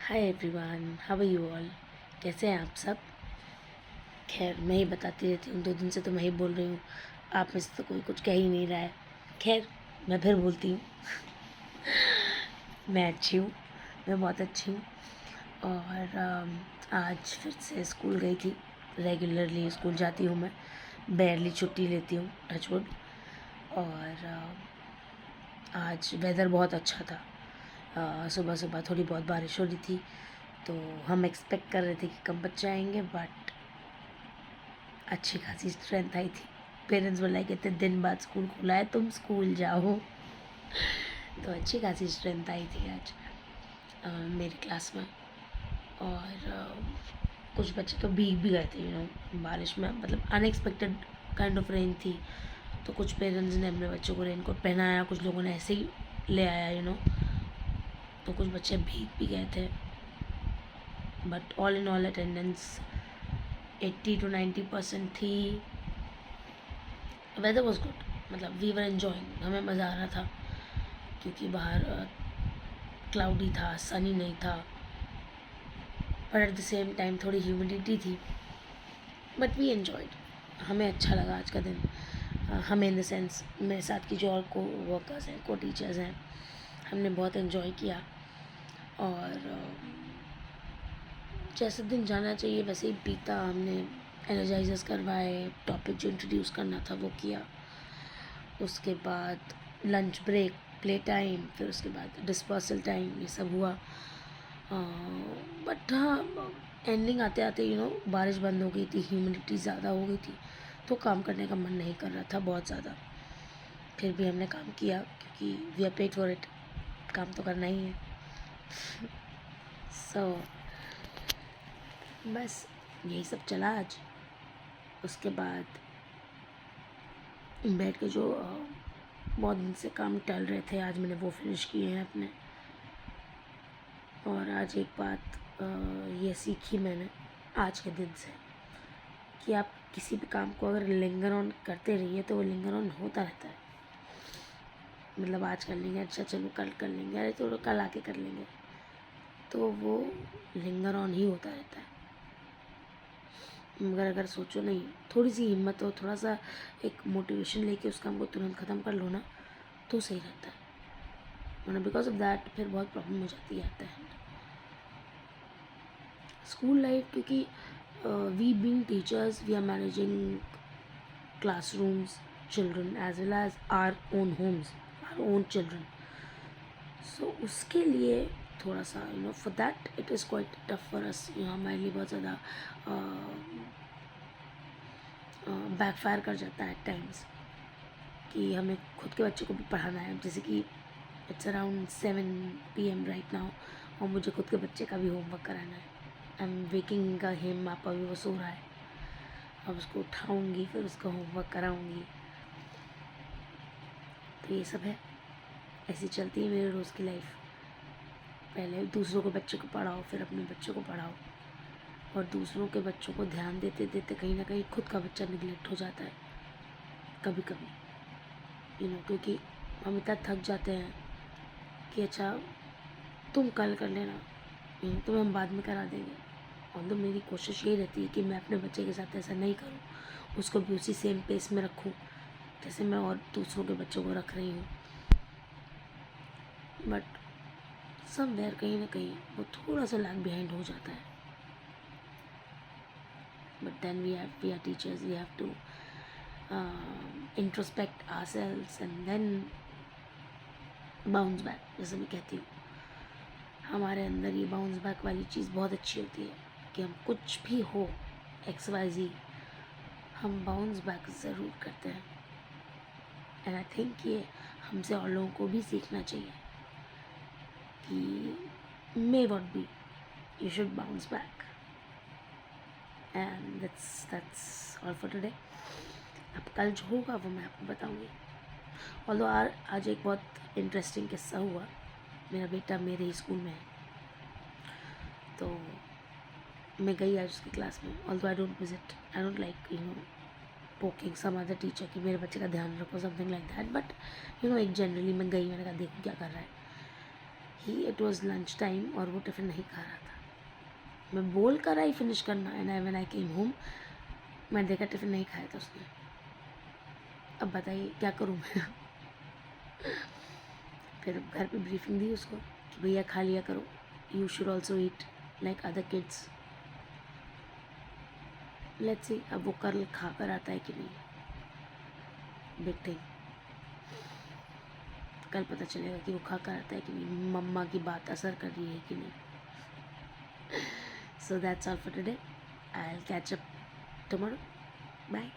Hi everyone, how are you all. कैसे हैं आप सब। खैर मैं ही बताती रहती हूँ, 2 दिन से तो मैं ही बोल रही हूँ, आप में से तो कोई कुछ कह ही नहीं रहा है। खैर मैं फिर बोलती हूँ। मैं अच्छी हूँ, मैं बहुत अच्छी हूँ। और आज फिर से स्कूल गई थी। रेगुलरली स्कूल जाती हूँ मैं, बेयरली छुट्टी लेती हूँ, टचवुड। और आज वेदर बहुत अच्छा था। सुबह सुबह थोड़ी बहुत बारिश हो रही थी, तो हम एक्सपेक्ट कर रहे थे कि कम बच्चे आएंगे, बट अच्छी खासी स्ट्रेंथ आई थी। पेरेंट्स बोला कि इतने दिन बाद स्कूल खुला है, तुम स्कूल जाओ। तो अच्छी खासी स्ट्रेंथ आई थी आज मेरी क्लास में। और कुछ बच्चे तो भीग भी गए थे बारिश में, मतलब अनएक्सपेक्टेड काइंड ऑफ रेन थी। तो कुछ पेरेंट्स ने अपने बच्चों को रेन कोट पहनाया, कुछ लोगों ने ऐसे ही ले आया। तो कुछ बच्चे भीग भी गए थे, but all in all attendance 80 to 90% थी। वेदर वॉज गुड, मतलब वी वर एन्जॉइंग, हमें मज़ा आ रहा था क्योंकि बाहर क्लाउडी था, सनी नहीं था, पर एट द सेम टाइम थोड़ी ह्यूमिडिटी थी। बट वी एन्जॉयड, हमें अच्छा लगा आज का दिन। हमें इन द सेंस मेरे साथ की जो और को वर्कर्स हैं, को टीचर्स हैं, हमने बहुत एन्जॉय किया। और जैसे दिन जाना चाहिए वैसे ही बीता। हमने एनर्जाइजर्स करवाए, टॉपिक जो इंट्रोड्यूस करना था वो किया, उसके बाद लंच ब्रेक, प्ले टाइम, फिर उसके बाद डिस्पर्सल टाइम, ये सब हुआ। बट हाँ, एंडिंग आते आते बारिश बंद हो गई थी, ह्यूमिडिटी ज़्यादा हो गई थी, तो काम करने का मन नहीं कर रहा था बहुत ज़्यादा। फिर भी हमने काम किया क्योंकि we are paid for it, काम तो करना ही है। सो बस यही सब चला आज। उसके बाद बैठ के जो बहुत दिन से काम टल रहे थे, आज मैंने वो फिनिश किए हैं अपने। और आज एक बात ये सीखी मैंने आज के दिन से कि आप किसी भी काम को अगर लिंगर ऑन करते रहिए तो वो लिंगर ऑन होता रहता है। मतलब आज कर लेंगे, अच्छा चलो कल कर लेंगे, अरे तो कल आके कर लेंगे, तो वो लिंगर ऑन ही होता रहता है। मगर अगर सोचो नहीं, थोड़ी सी हिम्मत हो, थोड़ा सा एक मोटिवेशन लेके उस काम को तुरंत ख़त्म कर लो ना, तो सही रहता है। वरना बिकॉज ऑफ दैट फिर बहुत प्रॉब्लम हो जाती है at the end. School life, क्योंकि we being teachers, we are managing classrooms, children as well as our own homes, our own children. So उसके लिए थोड़ा सा for that it is quite tough for us। हमारे लिए बहुत ज़्यादा backfire कर जाता है एट टाइम्स कि हमें खुद के बच्चे को भी पढ़ाना है। जैसे कि it's around 7 PM right now, और मुझे खुद के बच्चे का भी होमवर्क कराना है। आई एम वेकिंग का हिम, आप अभी वो सो रहा है, अब उसको उठाऊँगी, फिर उसका होमवर्क कराऊँगी। तो ये सब है, ऐसी चलती है मेरे रोज़ की लाइफ। पहले दूसरों के बच्चे को पढ़ाओ, फिर अपने बच्चों को पढ़ाओ, और दूसरों के बच्चों को ध्यान देते देते कहीं ना कहीं खुद का बच्चा निगलेक्ट हो जाता है कभी कभी। क्योंकि हम इतना थक जाते हैं कि अच्छा तुम कल कर लेना, तुम्हें हम बाद में करा देंगे। और तो मेरी कोशिश यही रहती है कि मैं अपने बच्चे के साथ ऐसा नहीं करूँ, उसको भी उसी सेम पेस में रखूँ जैसे मैं और दूसरों के बच्चों को रख रही हूँ। बट समवेयर कहीं ना कहीं वो थोड़ा सा लैग बिहाइंड हो जाता है। But then we are teachers, we have to introspect ourselves and then bounce back. जैसे मैं कहती हूँ, हमारे अंदर ये बाउंस बैक वाली चीज़ बहुत अच्छी होती है कि हम कुछ भी हो XYZ, हम बाउंस बैक ज़रूर करते हैं। एंड आई थिंक ये हमसे और लोगों को भी सीखना चाहिए कि may what be, you should bounce back. And that's all for today. अब कल जो होगा वो मैं आपको बताऊंगी। ऑल्दो आज एक बहुत इंटरेस्टिंग किस्सा हुआ। मेरा बेटा मेरे ही स्कूल में है, तो मैं गई आज उसकी क्लास में। Although I don't like poking some other teacher कि मेरे बच्चे का ध्यान रखो, समथिंग लाइक दैट। बट एक जनरली मैं गई, मैंने कहा देखो क्या कर रहा है। इट वॉज लंच टाइम और वो टिफ़िन नहीं खा रहा था। मैं बोल कर आई फिनिश करना, and when I came home मैंने देखा टिफ़िन नहीं खाया था उसने। अब बताइए क्या करूँ मैं। फिर घर पे ब्रीफिंग दी उसको कि भैया खा लिया करो, you should also eat like other kids. Let's see अब वो कल खा कर आता है कि नहीं, बिग थिंग। कल पता चलेगा कि वो खा कर आता है कि नहीं, मम्मा की बात असर कर रही है कि नहीं। So that's all for today, I will catch up tomorrow, bye.